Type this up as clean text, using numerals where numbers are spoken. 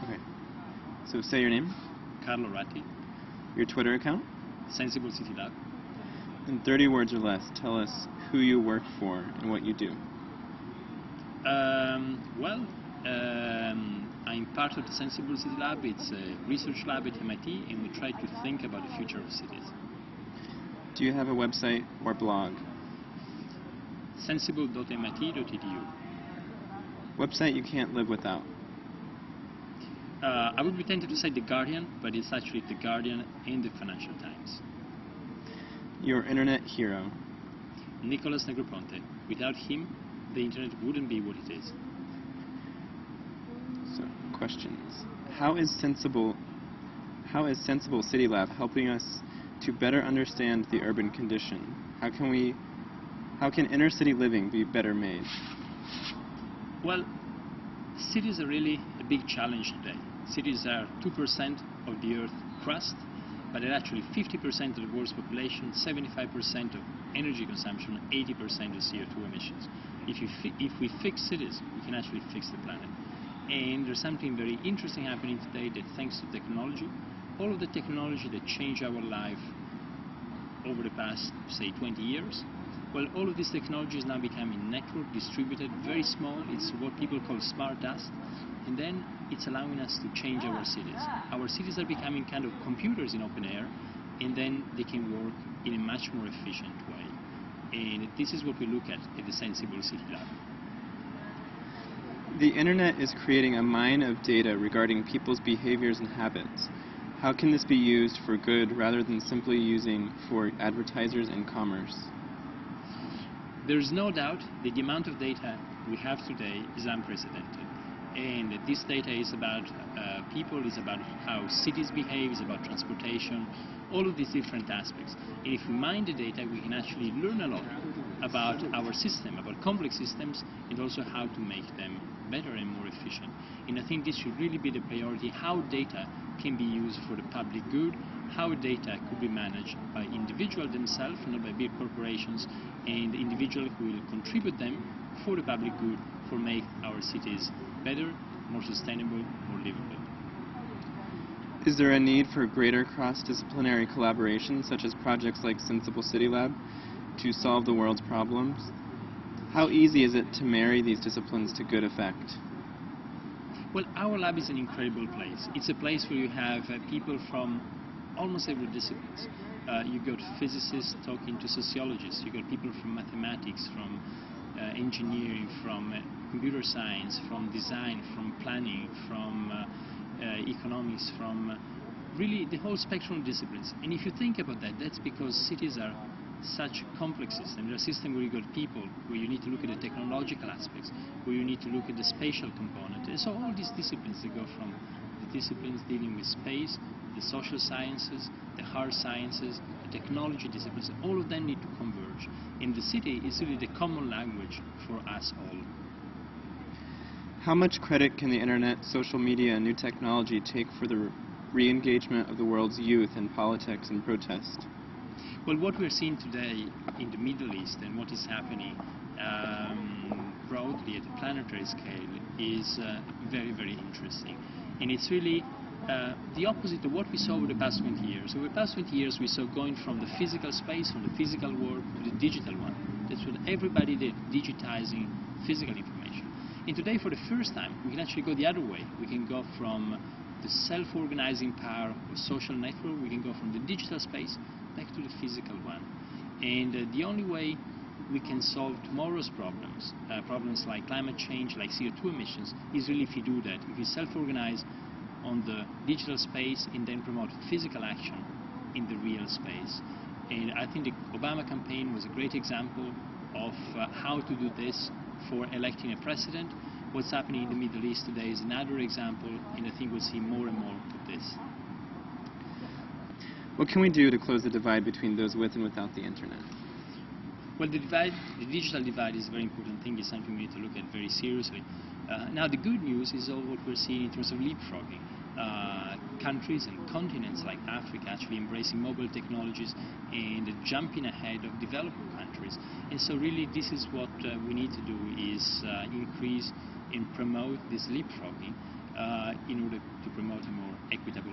Okay. So say your name, Carlo Ratti, your Twitter account. SENSEable City Lab. In 30 words or less, tell us who you work for and what you do. I'm part of the SENSEable City Lab. It's a research lab at MIT, and we try to think about the future of cities. Do you have a website or blog? senseable.mit.edu. Website you can't live without. I would be tempted to say The Guardian, but it's actually The Guardian and the Financial Times. Your internet hero. Nicholas Negroponte. Without him, the internet wouldn't be what it is. So, questions. How is SENSEable City Lab helping us to better understand the urban condition? How can inner city living be better made? Well, cities are really a big challenge today. Cities are 2% of the Earth's crust, but they're actually 50% of the world's population, 75% of energy consumption, 80% of CO2 emissions. If we fix cities, we can actually fix the planet. And there's something very interesting happening today that thanks to technology, all of the technology that changed our life over the past, say, 20 years, well, all of this technology is now becoming network, distributed, very small. It's what people call smart dust. And then it's allowing us to change our cities. Our cities are becoming kind of computers in open air, and then they can work in a much more efficient way. And this is what we look at the SENSEable City Lab. The internet is creating a mine of data regarding people's behaviors and habits. How can this be used for good rather than simply using for advertisers and commerce? There's no doubt that the amount of data we have today is unprecedented. And this data is about people, is about how cities behave, is about transportation, all of these different aspects. And if we mine the data, we can actually learn a lot about our system, about complex systems, and also how to make them better and more efficient. And I think this should really be the priority, how data can be used for the public good, how data could be managed by individuals themselves, not by big corporations, and individuals who will contribute them for the public good, for make our cities better, more sustainable, more livable. Is there a need for greater cross-disciplinary collaboration, such as projects like SENSEable City Lab, to solve the world's problems? How easy is it to marry these disciplines to good effect? Well, our lab is an incredible place. It's a place where you have people from almost every discipline. You got physicists talking to sociologists, you got people from mathematics, from engineering, from computer science, from design, from planning, from economics, from really the whole spectrum of disciplines. And if you think about that, that's because cities are such complex systems. They're a system where you got people, where you need to look at the technological aspects, where you need to look at the spatial component. And so all these disciplines, they go from the disciplines dealing with space, the social sciences, the hard sciences, the technology disciplines, all of them need to converge. And the city is really the common language for us all. How much credit can the internet, social media, and new technology take for the re-engagement of the world's youth in politics and protest? Well, what we're seeing today in the Middle East and what is happening broadly at a planetary scale is very, very interesting. And it's really the opposite of what we saw over the past 20 years. Over the past 20 years, we saw going from the physical space, from the physical world, to the digital one. That's what everybody did, digitizing physical information. And today, for the first time, we can actually go the other way. We can go from the self-organizing power of social network, we can go from the digital space back to the physical one. And the only way we can solve tomorrow's problems, problems like climate change, like CO2 emissions, is really if you do that. If you self-organize on the digital space and then promote physical action in the real space. And I think the Obama campaign was a great example of how to do this for electing a president. What's happening in the Middle East today is another example, and I think we'll see more and more of this. What can we do to close the divide between those with and without the internet? Well, the digital divide is a very important thing. It's something we need to look at very seriously. Now, the good news is all what we're seeing in terms of leapfrogging. Countries and continents like Africa actually embracing mobile technologies and jumping ahead of developing countries. And so really this is what we need to do, is increase and promote this leapfrogging in order to promote a more equitable